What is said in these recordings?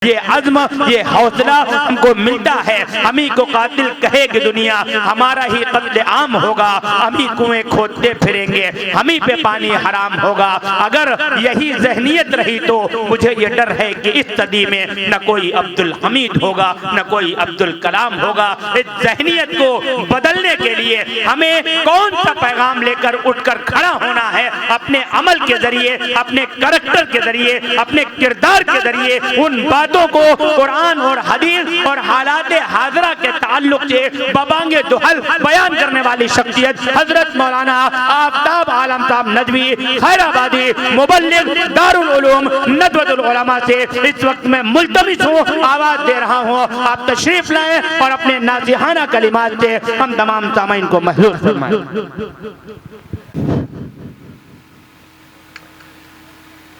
ये अज़्म, ये हौसला हमको मिलता है। हम ही को कातिल कहेगी दुनिया, हमारा ही कत्ले आम होगा। हम ही कुएं खोदते फिरेंगे, हम ही पे पानी हराम होगा। अगर यही ज़हनियत रही तो मुझे ये डर है कि इस सदी में न कोई अब्दुल हमीद होगा, न कोई अब्दुल कलाम होगा। इस ज़हनियत को बदलने के लिए हमें कौन सा पैगाम लेकर उठकर खड़ा होना है? अपने अमल के जरिए, अपने करैक्टर के जरिए, अपने किरदार के जरिए उन बातों को कुरान और हदीस और हालात हाजरा के ताल्लुक से बबांगे दुहल बयान करने वाली शख्सियत हजरत मौलाना आफ्ताब आलम साहब नदवी खैराबादी मुबल्लिग दारुल उलूम नदवतुल उलमा से इस वक्त मैं मुल्तमिस हूँ, आवाज दे रहा हूँ, आप तशरीफ लाएं और अपने नासिहाना कलिमात से हम तमाम सामाइन को महसूस फरमाएं।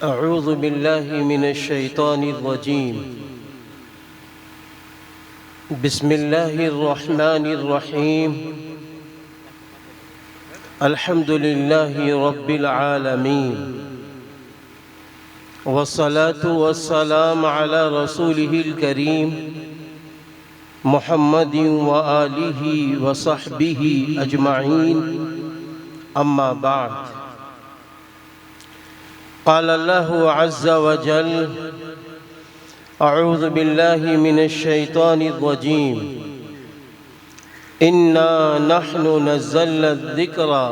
अऊज़ु बिल्लाहि मिनश्शैतानिर रजीम। बिस्मिल्लाहिर रहमानिर रहीम। अल्हम्दुलिल्लाहि रब्बिल आलमीन वस्सलातु वस्सलामु अला रसूलिहिल करीम मुहम्मदिन व आलिहि व सहबिहि अजमाइन। अम्मा बाद। क़ाल अल्लाहु अज़्ज़ व जल अऊज़ु बिल्लाहि मिनश्शैतानिर रजीम। इन्ना नहनु नज़्ज़लना ज़िक्रा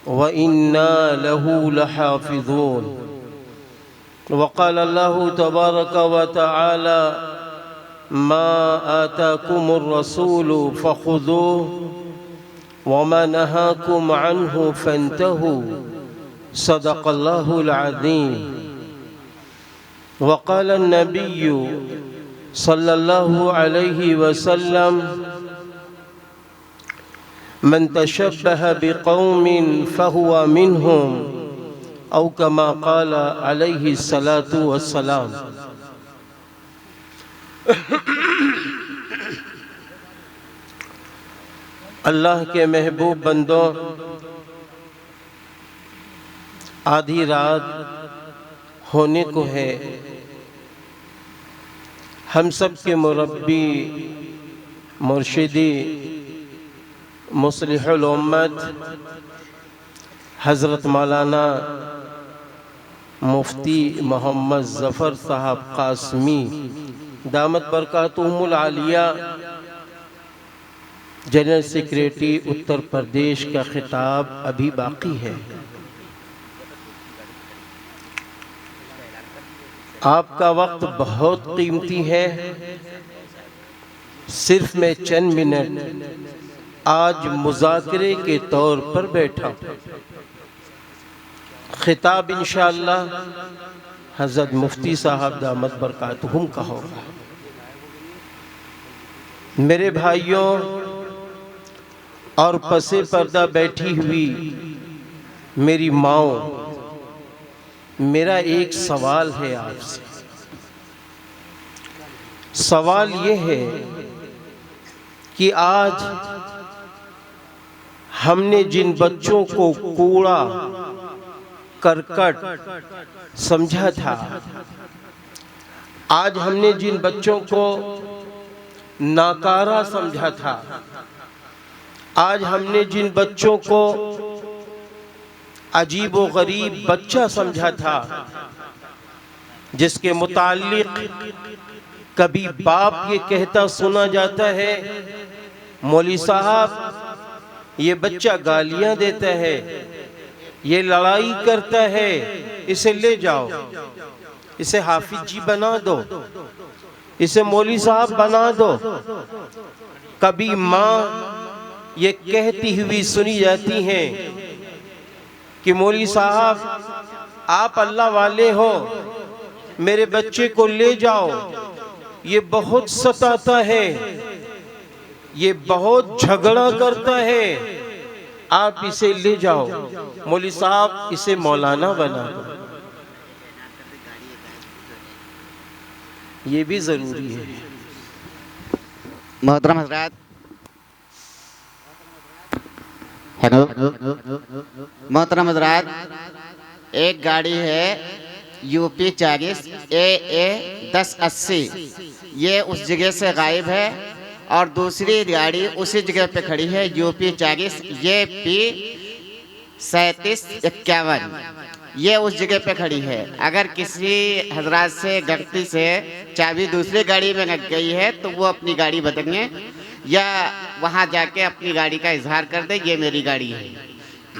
व इन्ना लहू लहाफ़िज़ून। व क़ाल अल्लाहु तबारक व तआला मा आताकुमुर रसूलु फ़ख़ुज़ूहु व मा नहाकुम अन्हु फ़न्तहू। सदक़ल्लाहुल अज़ीम। वक़ाल नबिय्यु सल्लल्लाहु अलैहि वसल्लम मन तशब्बह बिक़ौमिन फ़हुवा मिनहुम औ कमा क़ाल अलैहि सलातु वस्सलाम। अल्लाह के महबूब बंदों, आधी रात होने को है। हम सब के मुरब्बी मुर्शिदी मुस्लिहुल उम्मत हज़रत मौलाना मुफ्ती मोहम्मद ज़फ़र साहब क़ासमी दामत बरकातुहुमुल आलिया जनरल सेक्रेटरी उत्तर प्रदेश का खिताब अभी बाकी है। आपका वक्त बहुत कीमती है। सिर्फ मैं चंद मिनट आज मुज़ाकरे के तौर पर बैठा। खिताब इंशाअल्लाह हज़रत मुफ्ती साहब दामत बरकातुहुम का होगा। मेरे भाइयों और पसे पर्दा बैठी हुई मेरी माओ, मेरा एक सवाल है आपसे। सवाल ये है कि आज हमने जिन बच्चों को कूड़ा करकट समझा था, आज हमने जिन बच्चों को नाकारा समझा था, आज हमने जिन बच्चों को अजीब व गरीब बच्चा समझा था, जिसके मुताल्लिक कभी बाप ये कहता सुना जाता है, मौली साहब ये बच्चा गालियां देता है, ये लड़ाई करता है, इसे ले जाओ, इसे हाफिज जी बना दो, इसे मौली साहब बना दो। कभी माँ ये कहती हुई सुनी जाती हैं कि मौली साहब आप अल्लाह वाले हो, मेरे बच्चे को ले जाओ, ये बहुत सताता है, ये बहुत झगड़ा करता है, आप इसे ले जाओ, मौली साहब इसे मौलाना बना दो। ये भी जरूरी है। मोहतरम हज़रात, हेलो मोहतरम हज़रात, एक गाड़ी है यूपी 40 AA 1080, ये उस जगह से गायब है। और दूसरी गाड़ी उसी जगह पे खड़ी है, यूपी 40 YP 3751, ये उस जगह पे खड़ी है। अगर किसी हजरात से गलती से चाबी दूसरी गाड़ी में लग गई है तो वो अपनी गाड़ी बदलें या वहाँ जाके अपनी गाड़ी का इजहार कर दे, ये मेरी गाड़ी है।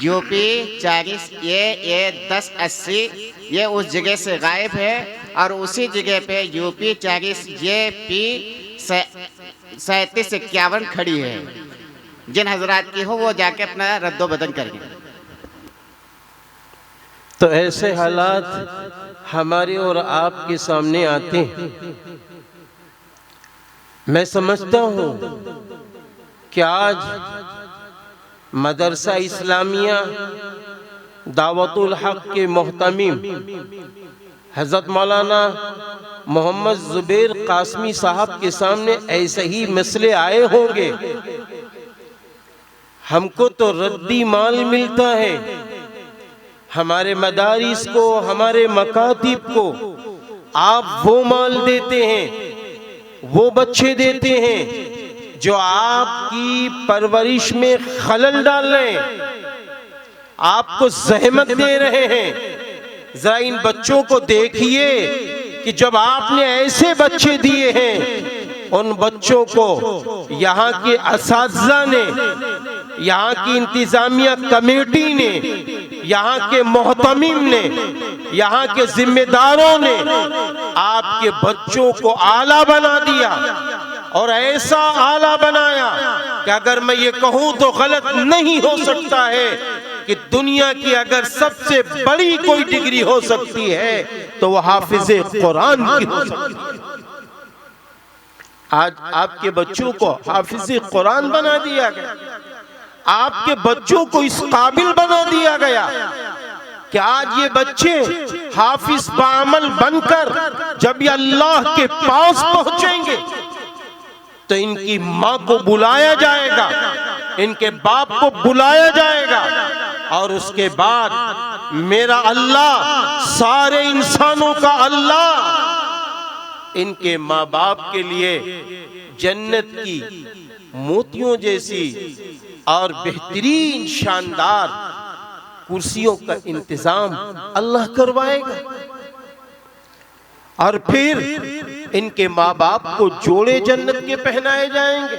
यूपी 40 AA 1080, ये उस जगह से गायब है और उसी जगह पे यूपी 40 YP 3751 खड़ी है। जिन हजरात की हो वो जाके अपना रद्दो बदल करेंगे। तो ऐसे हालात हमारे और आपके सामने आते हैं। मैं समझता हूँ कि आज मदरसा इस्लामिया दावतुल हक के मोहतमीम हज़रत मौलाना मोहम्मद ज़ुबैर कासमी साहब के सामने ऐसे ही मसले आए होंगे। हमको तो रद्दी माल मिलता है, हमारे मदारिस को, हमारे मकातिब को आप वो माल देते हैं, वो बच्चे देते हैं जो आपकी परवरिश में खलल डाल रहे हैं, आपको जहमत दे रहे हैं। जरा इन बच्चों को देखिए कि जब आपने ऐसे बच्चे दिए हैं, उन बच्चों को यहाँ के असातिज़ा ने, यहाँ की इंतजामिया कमेटी ने, यहाँ के मोहतमीम ने, यहाँ के जिम्मेदारों ने आपके बच्चों को आला बना दिया और ऐसा आला बनाया कि अगर मैं ये कहूँ तो गलत नहीं हो सकता है कि दुनिया की अगर सबसे बड़ी कोई डिग्री हो सकती है तो वो हाफिज़े कुरान की हो सकती है। आज आपके बच्चों को हाफिज़े कुरान बना दिया गया, आपके बच्चों को इस काबिल बना दिया गया कि आज ये बच्चे हाफिज बामल बनकर जब ये अल्लाह के पास पहुंचेंगे तो इनकी माँ को बुलाया जाएगा, इनके बाप को बुलाया जाएगा और उसके बाद मेरा अल्लाह, सारे इंसानों का अल्लाह, इनके माँ बाप के लिए जन्नत की मोतियों जैसी और बेहतरीन शानदार कुर्सियों का इंतजाम अल्लाह करवाएगा। और फिर इनके माँ बाप को जोड़े जन्नत के पहनाए जाएंगे।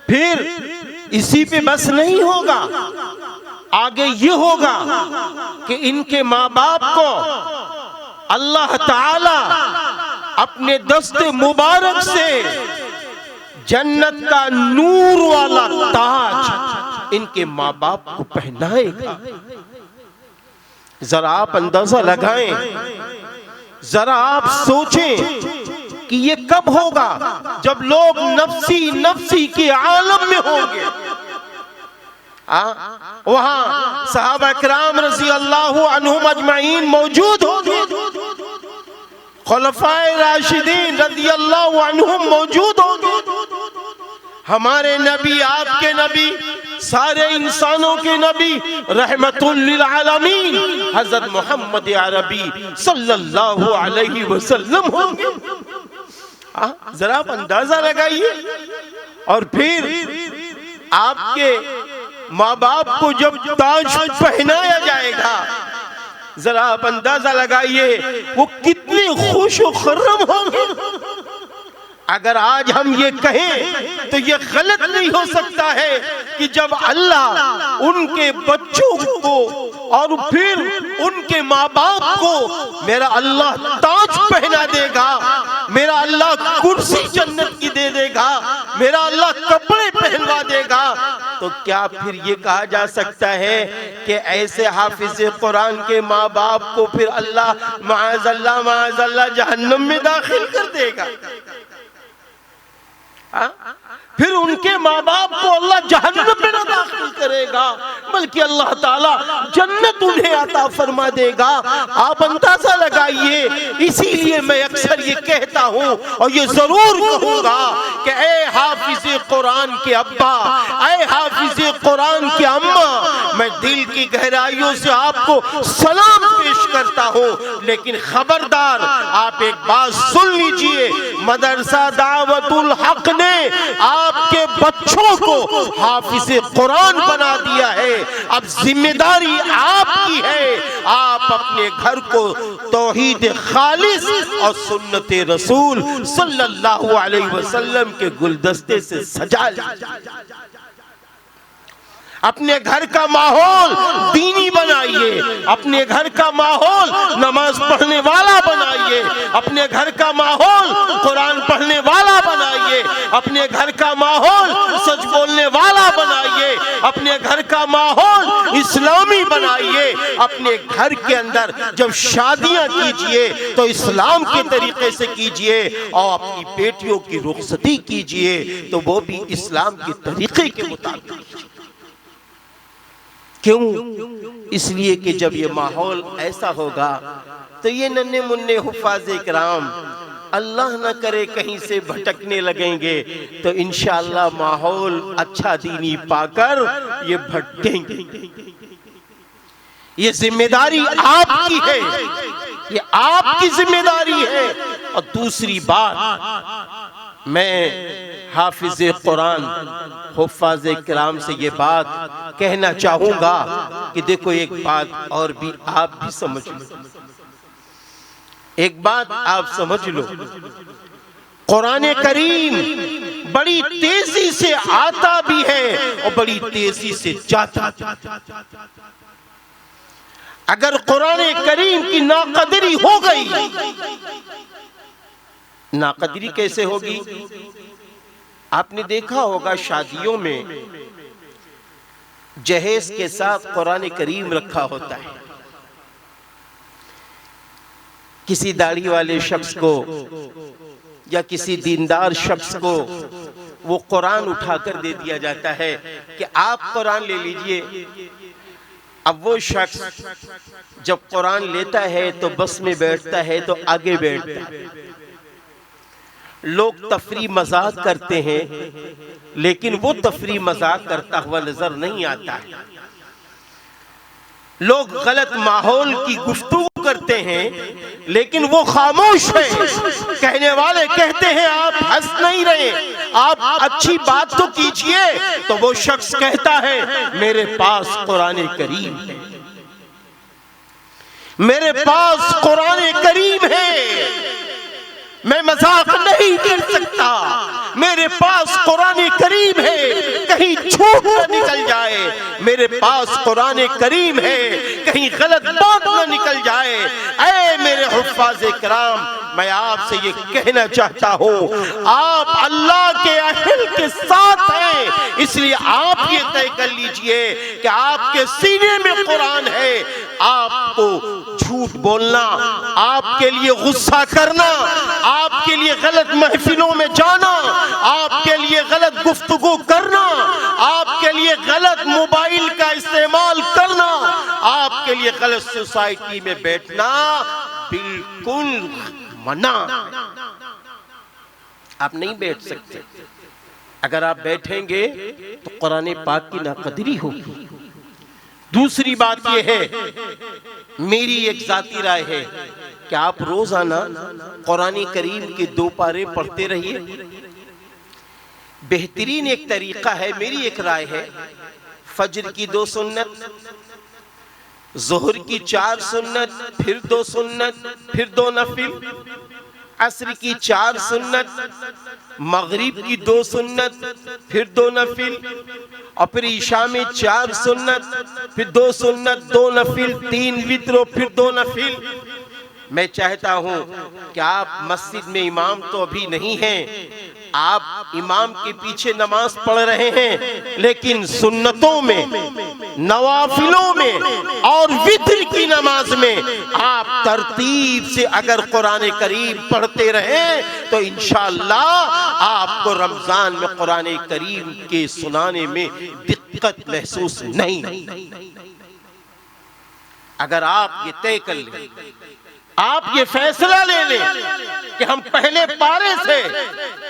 फिर इसी पे बस नहीं होगा, आगे ये होगा कि इनके माँ बाप को अल्लाह ताला अपने दस्ते मुबारक से जन्नत का नूर वाला ताज इनके माँ बाप को पहनाएगा। जरा आप अंदाजा लगाएं, जरा आप सोचें कि ये कब होगा, जब लोग नफ्सी नफ्सी के आलम में होंगे। वहां सहाबा किराम रज़ी अल्लाहु अन्हुम अजमईन मौजूद होंगे, खुलफाए राशिदीन रज़ी अल्लाहु अन्हुम मौजूद होंगे। हमारे नबी, आपके नबी, सारे इंसानों के नबी रहमतुल लिल आलमीन हज़रत मोहम्मद अरबी सल्लल्लाहु अलैहि वसल्लम होंगे। जरा आप अंदाजा लगाइए। और फिर आपके माँ बाप को जब ताज पहनाया जाएगा, जरा आप अंदाजा लगाइए वो कितने खुश और खुर्रम होंगे। अगर आज हम ये कहें तो ये गलत नहीं हो सकता है कि जब अल्लाह उनके बच्चों को और फिर उनके माँ बाप को मेरा अल्लाह ताज पहना देगा, मेरा अल्लाह कुर्सी जन्नत की दे देगा, मेरा अल्लाह कपड़े पहनवा देगा, तो क्या फिर ये कहा जा सकता है कि ऐसे हाफिज़े कुरान के माँ बाप को फिर अल्लाह माअज़ल्लाह जहन्नम में दाखिल कर देगा? फिर उनके माँ बाप को अल्लाह जहन्नम में न दाखिल करेगा, बल्कि अल्लाह ताला जन्नत उन्हें अता फरमा देगा। आप अंदाजा लगाइए। इसीलिए मैं अक्सर ये कहता हूँ और ये जरूर कहूँगा कि ए हाफिज कुरान के अब्बा, ए हाफिज कुरान के अम्मा, मैं दिल की गहराइयों से आपको सलाम पेश करता हूँ, लेकिन खबरदार आप एक बात सुन लीजिए, मदरसा दावतुल हक ने आपके बच्चों को हाफिज कुरान बना दिया है। अब जिम्मेदारी आपकी है, आप अपने घर को तौहीद खालिस और सुन्नत रसूल सल्लल्लाहु अलैहि वसल्लम के गुलदस्ते से सजा लीजिए। अपने घर का माहौल दीनी बनाइए, अपने घर का माहौल नमाज पढ़ने वाला बनाइए, अपने घर का माहौल कुरान पढ़ने वाला बनाइए, अपने घर का माहौल सच बोलने वाला बनाइए, अपने घर का माहौल इस्लामी बनाइए। अपने घर के अंदर जब शादियां कीजिए तो इस्लाम के तरीके से कीजिए, और अपनी बेटियों की रुखसती कीजिए तो वो भी इस्लाम के तरीके के मुताबिक कीजिए। क्यों? इसलिए कि जब ये माहौल ऐसा होगा तो ये नन्हे मुन्ने हुफ़ाज़े किराम अल्लाह न करे कहीं से भटकने लगेंगे, तो इंशाअल्लाह माहौल अच्छा दीनी पाकर ये भटकेंगे। ये जिम्मेदारी आपकी है, ये आपकी जिम्मेदारी है। और दूसरी बात, मैं हाफिज कुरान हुफ़ाज़े किराम से ये बात कहना चाहूँगा कि देखो, एक बात और भी आप भी समझ लो, एक बात आप समझ लो, कुरान करीम बड़ी तेजी से आता भी है और बड़ी तेजी से जाता। अगर कुरान करीम की नाकदरी हो गई, नाकदरी कैसे होगी? आपने देखा होगा शादियों में जहेज के साथ कुरान करीम रखा होता है। किसी दाढ़ी वाले शख्स को या किसी दीनदार शख्स को वो कुरान उठाकर दे दिया जाता है कि आप कुरान ले लीजिए। अब वो शख्स जब कुरान लेता है तो बस में बैठता है तो आगे बैठता है। लोग तफरी मजाक करते हैं, लेकिन वो तफरी मजाक करता हुआ नजर नहीं आता है। लोग गलत माहौल की गुफ्तगू करते हैं, लेकिन वो खामोश है। कहने वाले कहते हैं आप हंस नहीं रहे, आप अच्छी बात तो कीजिए, तो वो शख्स कहता है मेरे पास कुरान करीम है, मेरे पास कुरान करीम है, मैं मजाक नहीं कर सकता, मेरे पास कुरान करीम है, कहीं झूठ न निकल जाए, मेरे पास कुरान करीम है, कहीं गलत बात न निकल जाए। ऐ मेरे हुफ़ाज़े किराम, मैं आपसे ये कहना चाहता हूँ, आप अल्लाह के अहल के साथ हैं, इसलिए आप ये तय कर लीजिए कि आपके सीने में कुरान है। आपको झूठ बोलना, आपके लिए गुस्सा करना, आपके लिए गलत महफिलों में जाना, आपके लिए गलत गुफ्तगू करना, आपके लिए गलत मोबाइल का इस्तेमाल करना, आपके लिए गलत सोसाइटी में बैठना बिल्कुल मना। आप नहीं बैठ सकते। अगर आप बैठेंगे तो कुरान पाक की नाकदरी होगी। दूसरी बात यह है, मेरी एक जाती राय है कि आप रोजाना कुरान करीम के 2 पारे पढ़ते रहिए। बेहतरीन एक तरीका है, मेरी एक राय है, फजर की 2 सुन्नत, जोहर की 4 सुन्नत, फिर 2 सुन्नत, फिर 2 नफिल, असर की 4 सुन्नत, मगरिब की 2 सुन्नत, फिर 2 नफिल, और फिर ईशा में 4 सुन्नत, फिर 2 सुन्नत, 2 नफिल, 3 वित्र, फिर 2 नफिल। मैं चाहता हूं कि आप मस्जिद में इमाम तो अभी नहीं हैं, आप इमाम के पीछे नमाज पढ़ रहे हैं, लेकिन सुन्नतों में, नवाफिलों में और वित्र की नमाज में आप तरतीब से अगर कुरान करीम पढ़ते रहे तो इंशाअल्लाह आपको रमजान में कुरान करीम के सुनाने में दिक्कत महसूस नहीं। अगर आप ये तय कर लें, आप ये फैसला ले लें कि हम पहले पारे से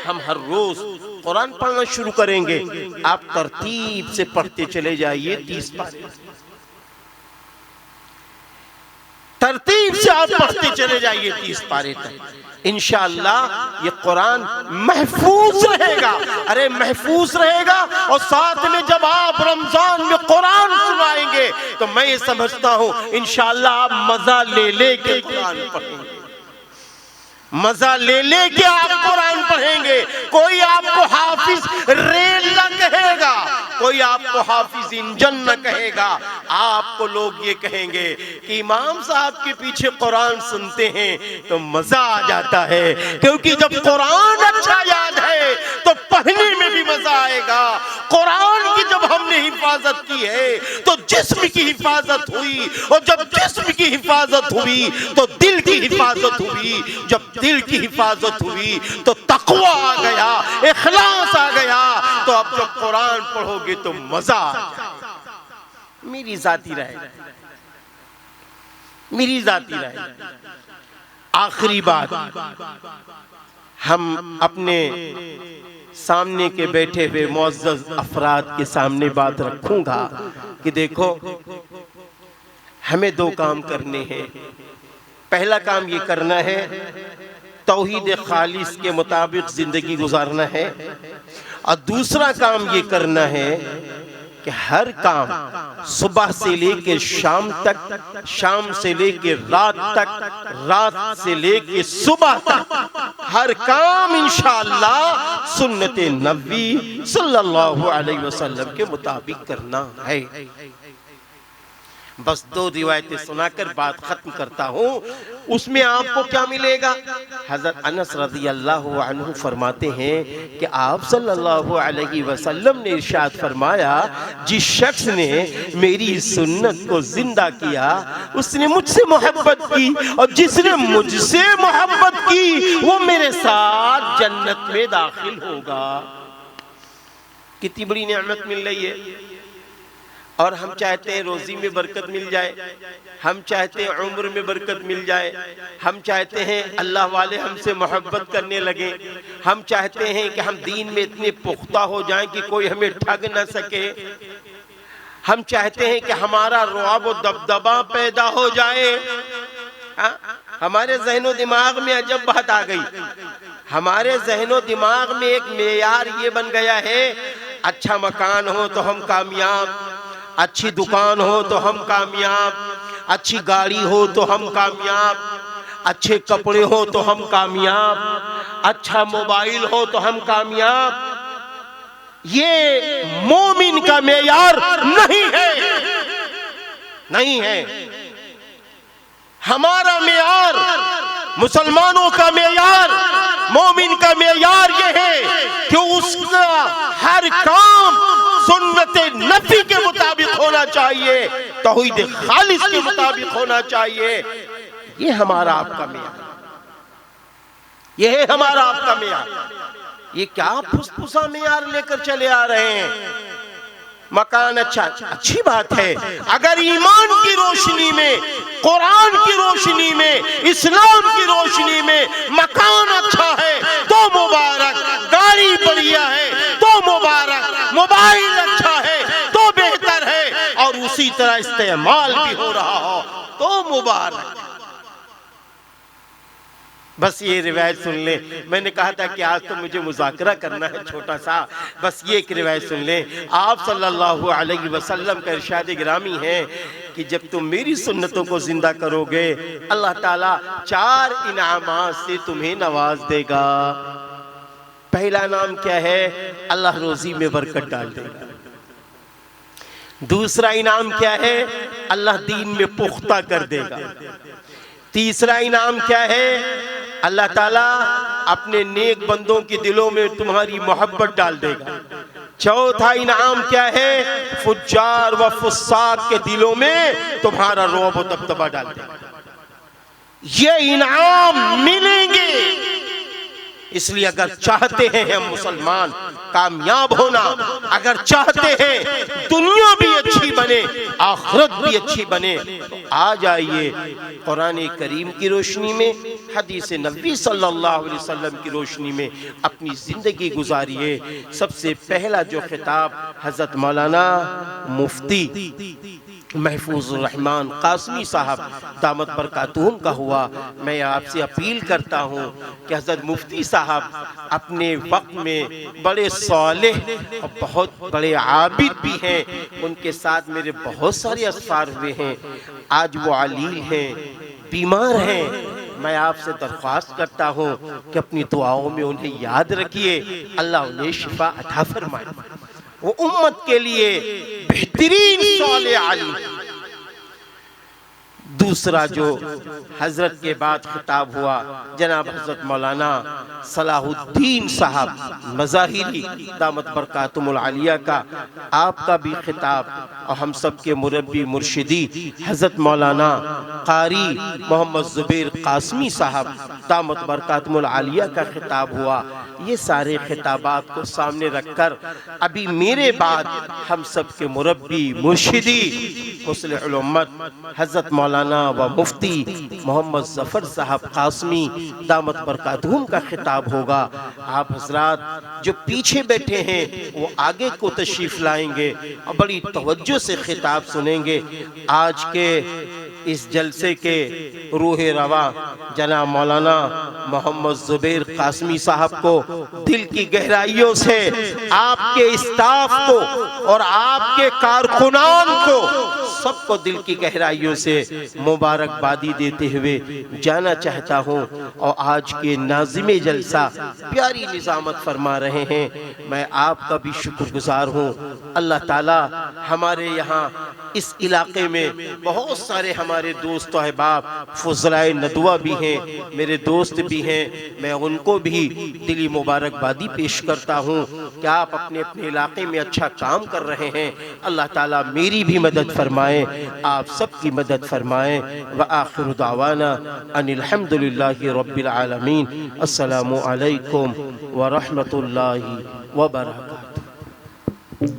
हम हर रोज कुरान पढ़ना शुरू करेंगे, आप तरतीब से पढ़ते चले जाइए 30 पारे, तरतीब से आप पढ़ते चले जाइए 30 पारे तक, इंशाअल्लाह ये कुरान महफूज रहेगा। अरे महफूज रहेगा, और साथ में जब आप रमजान में कुरान सुनाएंगे तो मैं ये समझता हूं इंशाअल्लाह आप मजा ले के कुरान पढ़ेंगे, मजा ले के आप कुरान पढ़ेंगे। कोई आपको हाफिज रेल न कहेगा, कोई आपको हाफिज इंजन न कहेगा, आपको लोग ये कहेंगे कि इमाम साहब के पीछे कुरान सुनते हैं तो मजा आ जाता है, क्योंकि जब कुरान अच्छा याद है तो पढ़ने में भी मजा आएगा। कुरान की जब हमने हिफाजत की है तो जिस्म की हिफाजत हुई, और जब जिस्म की हिफाजत हुई तो दिल की हिफाजत हुई, जब दिल की हिफाजत हुई तो तकवा आ गया, इखलास आ गया। तो अब जब कुरान पढ़ोगे तो मजा आ जाएगा। मेरी जाती राय, मेरी जाती राय। आखिरी बात हम अपने सामने के बैठे हुए मुअज़्ज़ज़ अफराद के सामने बात रखूंगा कि देखो, हमें 2 काम करने हैं। पहला काम ये करना है तौहीद खालिस के मुताबिक जिंदगी गुजारना है, और दूसरा काम ये करना है कि हर काम सुबह से लेकर शाम तक, शाम से लेकर रात तक, रात से लेकर सुबह तक, हर काम इंशाअल्लाह सुन्नत नबी सल्लल्लाहु अलैहि वसल्लम के मुताबिक करना है। बस 2 रिवायतें सुनाकर बात खत्म करता हूँ। उसमें आपको क्या मिलेगा? हज़रत अनस रज़ी अल्लाह अन्हु फरमाते हैं कि आप सल्लल्लाहु अलैहि वसल्लम ने इरशाद फरमाया, जिस शख्स ने मेरी सुन्नत को जिंदा किया उसने मुझसे मोहब्बत की, और जिसने मुझसे मोहब्बत की वो मेरे साथ जन्नत में दाखिल होगा। कितनी बड़ी नेमत मिल रही है। और हम चाहते हैं रोजी में बरकत मिल जाए, हम चाहते हैं उम्र में बरकत मिल जाए, हम चाहते हैं अल्लाह वाले हमसे मोहब्बत करने लगे, हम चाहते हैं कि हम दीन में इतने पुख्ता हो जाएं कि कोई हमें ठग न सके, हम चाहते हैं कि हमारा रुआब व दबदबा पैदा हो जाए। हमारे ज़हनो दिमाग में अजब बात आ गई। हमारे ज़हनो दिमाग में एक मेयार ये बन गया है, अच्छा मकान हो तो हम कामयाब, अच्छी दुकान हो तो हम कामयाब, अच्छी गाड़ी हो तो हम कामयाब, अच्छे कपड़े हो तो हम कामयाब, अच्छा मोबाइल हो तो हम कामयाब। ये मोमिन का मेयार नहीं है, नहीं है। हमारा मेयार, मुसलमानों का मेयार, मोमिन का मेयार ये है कि उसका हर काम सुन्नत नबी के मुताबिक होना चाहिए, तौहीद खालिस के मुताबिक होना चाहिए। ये हमारा आपका मेयार, ये है हमारा आपका मेयार। ये क्या फुसफुसा मेयार लेकर चले आ रहे हैं? मकान अच्छा, अच्छी बात है। अगर ईमान की रोशनी में, कुरान की रोशनी में, इस्लाम की रोशनी में मकान अच्छा है तो मुबारक, गाड़ी बढ़िया है तो मुबारक, मोबाइल अच्छा है तो बेहतर है, और उसी तरह इस्तेमाल भी हो रहा हो तो मुबारक। बस ये रिवायत सुन ले। मैंने कहा था कि आज तो मुझे मुज़ाकरा करना है छोटा सा, बस ये एक रिवायत सुन ले। आप सल्लल्लाहु अलैहि वसल्लम का इरशाद गिरामी है कि जब तुम मेरी सुन्नतों को जिंदा करोगे अल्लाह ताला 4 इनामात से तुम्हें नवाज देगा। पहला नाम क्या है? अल्लाह रोजी में बरकत डाल देगा। दूसरा इनाम क्या है? अल्लाह दीन में पुख्ता कर देगा। तीसरा इनाम क्या है? अल्लाह ताला अपने नेक बंदों के दिलों में तुम्हारी मोहब्बत डाल देगा। चौथा इनाम क्या है? फुज्जार व फुस्साक के दिलों में तुम्हारा रौब व दबदबा डाल देगा। ये इनाम मिलेंगे। इसलिए अगर चाहते हैं हम मुसलमान कामयाब होना, अगर चाहते हैं दुनिया भी अच्छी बने, आखिरत भी अच्छी बने, तो आ जाइए कुरान करीम की रोशनी में, हदीस नबी सल्लल्लाहु अलैहि वसल्लम की रोशनी में अपनी जिंदगी गुजारिए। सबसे पहला जो खिताब हजरत मौलाना मुफ्ती महफूजुर रहमान कासमी साहब दामत बरकातुहुम का हुआ। मैं आपसे अपील करता हूँ कि हज़रत मुफ्ती साहब अपने वक्त में बड़े सालेह और बहुत बड़े आबिद भी हैं। उनके साथ मेरे बहुत सारे असफार हुए हैं। आज वो अलील हैं, बीमार हैं। मैं आपसे दरख्वास्त करता हूँ कि अपनी दुआओं में उन्हें याद रखिए। अल्लाह उन्हें शिफा अता फरमाए। वो उम्मत के लिए बेहतरीन साले आलिम। दूसरा जो हजरत के बाद खिताब हुआ जनाब हजरत मौलाना सलाहुद्दीन साहब मज़ाहिरी दामत बरकातुहुमुल आलिया का, आपका भी खिताब और हम सब के मुरब्बी मुर्शिदी हजरत मौलाना कारी मोहम्मद ज़ुबैर कासमी साहब दामत बरकातुहुमुल आलिया का खिताब हुआ। ये सारे खिताबात को सामने रखकर अभी मेरे बाद हम सब के मुरब्बी मुर्शिदी मुस्लिहुल उम्मत हजरत मौलाना व मुफ्ती मोहम्मद ज़फ़र साहब कासमी दामत बरकातुहुम का खिताब होगा। आप हजरात जो पीछे बैठे हैं वो आगे को तशरीफ लाएंगे और बड़ी तवज्जो से खिताब सुनेंगे। आज के इस जलसे के रूह रवा जनाब मौलाना मोहम्मद ज़ुबैर कासमी साहब को दिल की गहराइयों से आपके स्टाफ को और आपके कारकुनान को सबको दिल की गहराइयों से मुबारकबादी देते हुए जाना चाहता हूँ। और आज के नाज़िमे जलसा प्यारी निज़ामत फरमा रहे हैं। मैं आपका भी शुक्रगुजार हूँ। अल्लाह ताला हमारे यहाँ इस इलाके में बहुत सारे हमारे दोस्त अहबाब फुज़लाए नदवा भी हैं, मेरे दोस्त भी हैं। मैं उनको भी दिली मुबारकबादी पेश करता हूँ कि आप अपने अपने इलाके में अच्छा काम कर रहे हैं। अल्लाह ताला मेरी भी मदद फरमाए, आप सबकी मदद फरमाए। व आखिरु दावाना अनिल हम्दुलिल्लाहि रब्बिल आलमीन। अस्सलामु अलैकुम व रहमतुल्लाहि व बरकातुहू।